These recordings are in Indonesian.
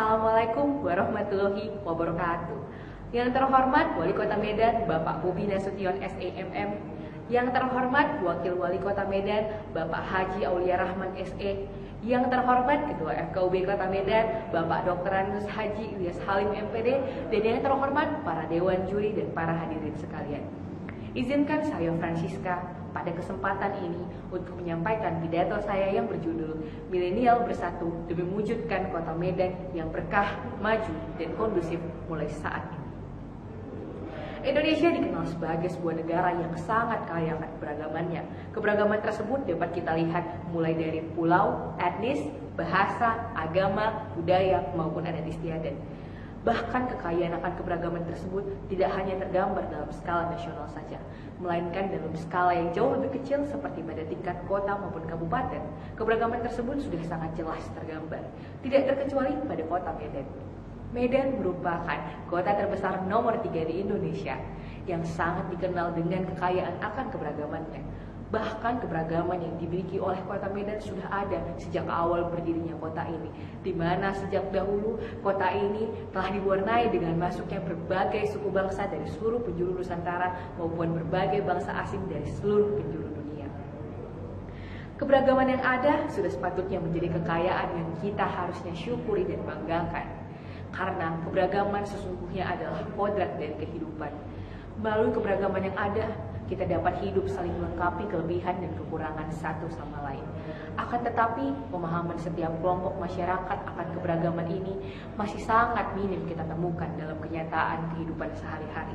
Assalamualaikum warahmatullahi wabarakatuh. Yang terhormat Wali Kota Medan Bapak Bobi Nasution SEMM, yang terhormat Wakil Wali Kota Medan Bapak Haji Aulia Rahman SE, yang terhormat Ketua FKUB Kota Medan Bapak Dr. Anus Haji Ilyas Halim MPD, dan yang terhormat para dewan juri dan para hadirin sekalian. Izinkan saya Francisca pada kesempatan ini untuk menyampaikan pidato saya yang berjudul Milenial Bersatu Demi Mewujudkan Kota Medan yang berkah, maju, dan kondusif mulai saat ini. Indonesia dikenal sebagai sebuah negara yang sangat kaya akan keberagamannya. Keberagaman tersebut dapat kita lihat mulai dari pulau, etnis, bahasa, agama, budaya, maupun adat istiadat. Bahkan kekayaan akan keberagaman tersebut tidak hanya tergambar dalam skala nasional saja, melainkan dalam skala yang jauh lebih kecil seperti pada tingkat kota maupun kabupaten. Keberagaman tersebut sudah sangat jelas tergambar, tidak terkecuali pada kota Medan. Medan merupakan kota terbesar nomor 3 di Indonesia yang sangat dikenal dengan kekayaan akan keberagamannya. Bahkan keberagaman yang dimiliki oleh kota Medan sudah ada sejak awal berdirinya kota ini, di mana sejak dahulu kota ini telah diwarnai dengan masuknya berbagai suku bangsa dari seluruh penjuru Nusantara maupun berbagai bangsa asing dari seluruh penjuru dunia. Keberagaman yang ada sudah sepatutnya menjadi kekayaan yang kita harusnya syukuri dan banggakan, karena keberagaman sesungguhnya adalah kodrat dari kehidupan. Melalui keberagaman yang ada, kita dapat hidup saling melengkapi kelebihan dan kekurangan satu sama lain. Akan tetapi, pemahaman setiap kelompok masyarakat akan keberagaman ini masih sangat minim kita temukan dalam kenyataan kehidupan sehari-hari.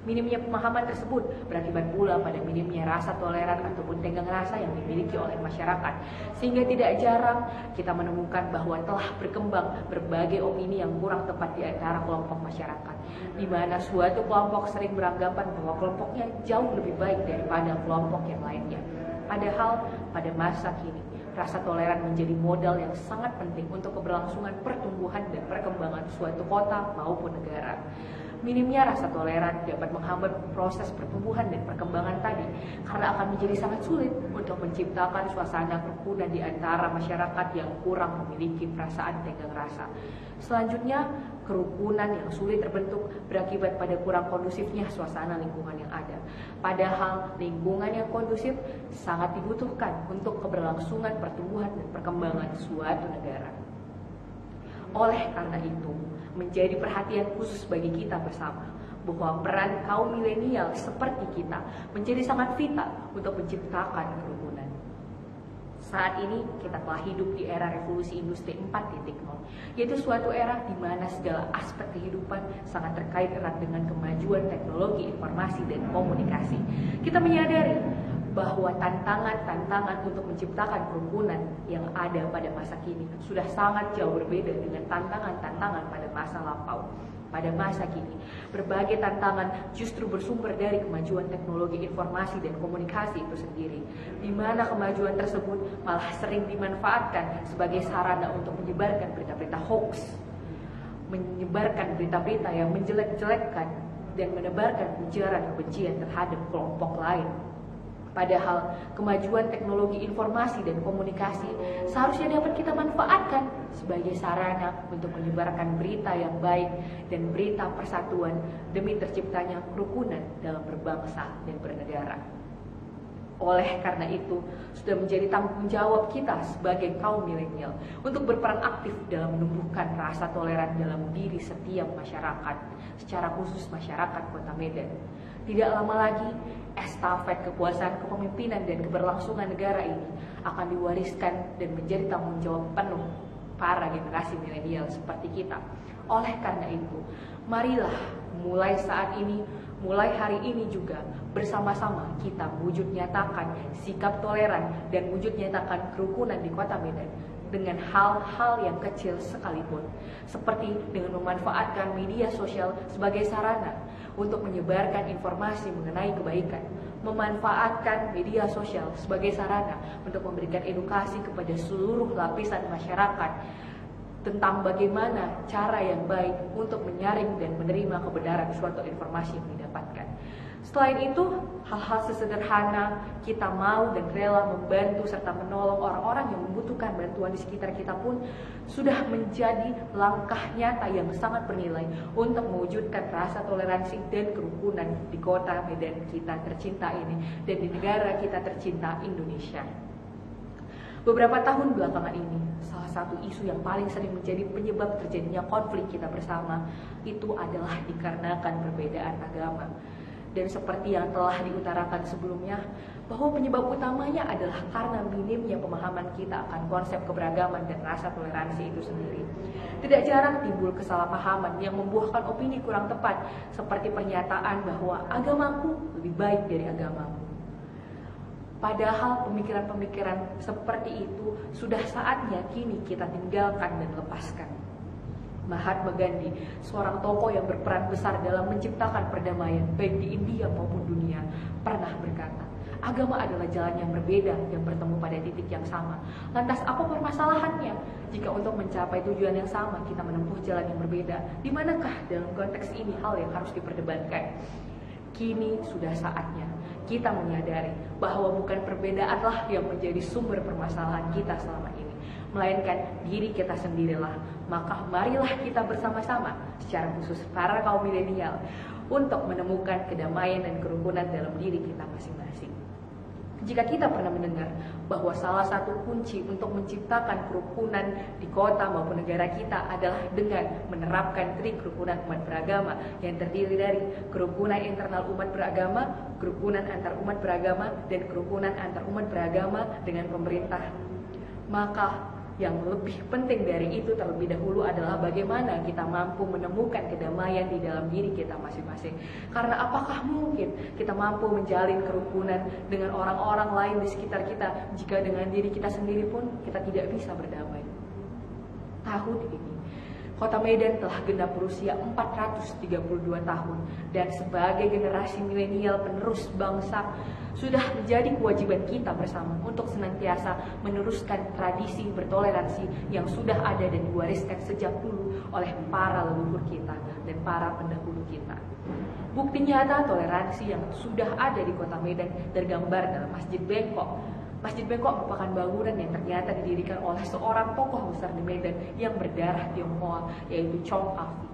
Minimnya pemahaman tersebut berakibat pula pada minimnya rasa toleran ataupun tenggang rasa yang dimiliki oleh masyarakat, sehingga tidak jarang kita menemukan bahwa telah berkembang berbagai opini yang kurang tepat di antara kelompok masyarakat, di mana suatu kelompok sering beranggapan bahwa kelompoknya jauh lebih baik daripada kelompok yang lainnya. Padahal pada masa kini, rasa toleran menjadi modal yang sangat penting untuk keberlangsungan pertumbuhan dan perkembangan suatu kota maupun negara. Minimnya rasa toleran dapat menghambat proses pertumbuhan dan perkembangan tadi, karena akan menjadi sangat sulit untuk menciptakan suasana kerukunan di antara masyarakat yang kurang memiliki perasaan tenggang rasa. Selanjutnya, kerukunan yang sulit terbentuk berakibat pada kurang kondusifnya suasana lingkungan yang ada. Padahal lingkungan yang kondusif sangat dibutuhkan untuk keberlangsungan pertumbuhan dan perkembangan suatu negara. Oleh karena itu, menjadi perhatian khusus bagi kita bersama bahwa peran kaum milenial seperti kita menjadi sangat vital untuk menciptakan kerukunan. Saat ini kita telah hidup di era revolusi industri 4.0, yaitu suatu era di mana segala aspek kehidupan sangat terkait erat dengan kemajuan teknologi informasi dan komunikasi. Kita menyadari bahwa tantangan-tantangan untuk menciptakan kerukunan yang ada pada masa kini sudah sangat jauh berbeda dengan tantangan-tantangan pada masa lampau. Pada masa kini, berbagai tantangan justru bersumber dari kemajuan teknologi informasi dan komunikasi itu sendiri, di mana kemajuan tersebut malah sering dimanfaatkan sebagai sarana untuk menyebarkan berita-berita hoax, menyebarkan berita-berita yang menjelek-jelekkan dan menebarkan ujaran kebencian terhadap kelompok lain. Padahal kemajuan teknologi informasi dan komunikasi seharusnya dapat kita manfaatkan sebagai sarana untuk menyebarkan berita yang baik dan berita persatuan demi terciptanya kerukunan dalam berbangsa dan bernegara. Oleh karena itu, sudah menjadi tanggung jawab kita sebagai kaum milenial untuk berperan aktif dalam menumbuhkan rasa toleran dalam diri setiap masyarakat, secara khusus masyarakat Kota Medan. Tidak lama lagi, estafet kekuasaan kepemimpinan dan keberlangsungan negara ini akan diwariskan dan menjadi tanggung jawab penuh para generasi milenial seperti kita. Oleh karena itu, marilah mulai saat ini, mulai hari ini juga bersama-sama kita wujud nyatakan sikap toleran dan wujud nyatakan kerukunan di Kota Medan dengan hal-hal yang kecil sekalipun, seperti dengan memanfaatkan media sosial sebagai sarana untuk menyebarkan informasi mengenai kebaikan, memanfaatkan media sosial sebagai sarana untuk memberikan edukasi kepada seluruh lapisan masyarakat tentang bagaimana cara yang baik untuk menyaring dan menerima kebenaran suatu informasi yang didapatkan. Selain itu, hal-hal sesederhana kita mau dan rela membantu serta menolong orang-orang yang membutuhkan bantuan di sekitar kita pun sudah menjadi langkah nyata yang sangat bernilai untuk mewujudkan rasa toleransi dan kerukunan di kota Medan kita tercinta ini dan di negara kita tercinta Indonesia. Beberapa tahun belakangan ini, salah satu isu yang paling sering menjadi penyebab terjadinya konflik kita bersama itu adalah dikarenakan perbedaan agama. Dan seperti yang telah diutarakan sebelumnya, bahwa penyebab utamanya adalah karena minimnya pemahaman kita akan konsep keberagaman dan rasa toleransi itu sendiri. Tidak jarang timbul kesalahpahaman yang membuahkan opini kurang tepat, seperti pernyataan bahwa agamaku lebih baik dari agamamu. Padahal pemikiran-pemikiran seperti itu sudah saatnya kini kita tinggalkan dan lepaskan. Mahatma Gandhi, seorang tokoh yang berperan besar dalam menciptakan perdamaian baik di India maupun dunia, pernah berkata, agama adalah jalan yang berbeda yang bertemu pada titik yang sama. Lantas apa permasalahannya jika untuk mencapai tujuan yang sama kita menempuh jalan yang berbeda? Di manakah dalam konteks ini hal yang harus diperdebatkan? Kini sudah saatnya kita menyadari bahwa bukan perbedaanlah yang menjadi sumber permasalahan kita selama ini, melainkan diri kita sendirilah. Maka marilah kita bersama-sama, secara khusus para kaum milenial, untuk menemukan kedamaian dan kerukunan dalam diri kita masing-masing. Jika kita pernah mendengar bahwa salah satu kunci untuk menciptakan kerukunan di kota maupun negara kita adalah dengan menerapkan trik kerukunan umat beragama yang terdiri dari kerukunan internal umat beragama, kerukunan antar umat beragama, dan kerukunan antar umat beragama dengan pemerintah, maka yang lebih penting dari itu terlebih dahulu adalah bagaimana kita mampu menemukan kedamaian di dalam diri kita masing-masing. Karena apakah mungkin kita mampu menjalin kerukunan dengan orang-orang lain di sekitar kita jika dengan diri kita sendiri pun kita tidak bisa berdamai? Tahun ini Kota Medan telah genap berusia 432 tahun dan sebagai generasi milenial penerus bangsa sudah menjadi kewajiban kita bersama untuk senantiasa meneruskan tradisi bertoleransi yang sudah ada dan diwariskan sejak dulu oleh para leluhur kita dan para pendahulu kita. Bukti nyata toleransi yang sudah ada di Kota Medan tergambar dalam Masjid Bengkok. Masjid Bengkok merupakan bangunan yang ternyata didirikan oleh seorang tokoh besar di Medan yang berdarah Tionghoa, yaitu Chong Afi.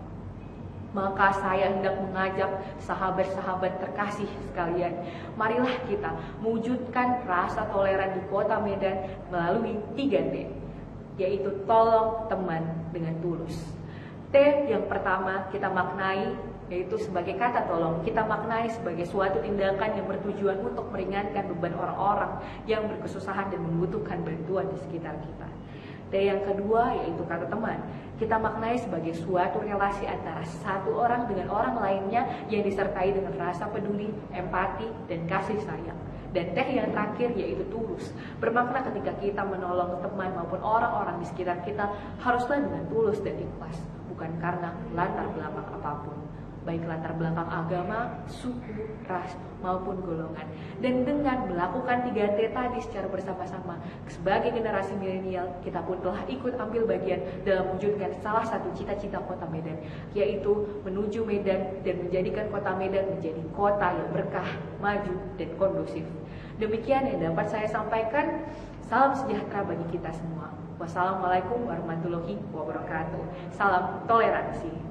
Maka saya hendak mengajak sahabat-sahabat terkasih sekalian, marilah kita mewujudkan rasa toleran di Kota Medan melalui 3T, yaitu tolong, teman, dengan tulus. T yang pertama kita maknai yaitu sebagai kata tolong, kita maknai sebagai suatu tindakan yang bertujuan untuk meringankan beban orang-orang yang berkesusahan dan membutuhkan bantuan di sekitar kita. T yang kedua yaitu kata teman, kita maknai sebagai suatu relasi antara satu orang dengan orang lainnya yang disertai dengan rasa peduli, empati, dan kasih sayang. Dan T yang terakhir yaitu tulus, bermakna ketika kita menolong teman maupun orang-orang di sekitar kita haruslah dengan tulus dan ikhlas, bukan karena latar belakang apapun, baik latar belakang agama, suku, ras, maupun golongan. Dan dengan melakukan 3T tadi secara bersama-sama, sebagai generasi milenial, kita pun telah ikut ambil bagian dalam mewujudkan salah satu cita-cita Kota Medan, yaitu menuju Medan dan menjadikan Kota Medan menjadi kota yang berkah, maju, dan kondusif. Demikian yang dapat saya sampaikan. Salam sejahtera bagi kita semua. Wassalamualaikum warahmatullahi wabarakatuh. Salam toleransi.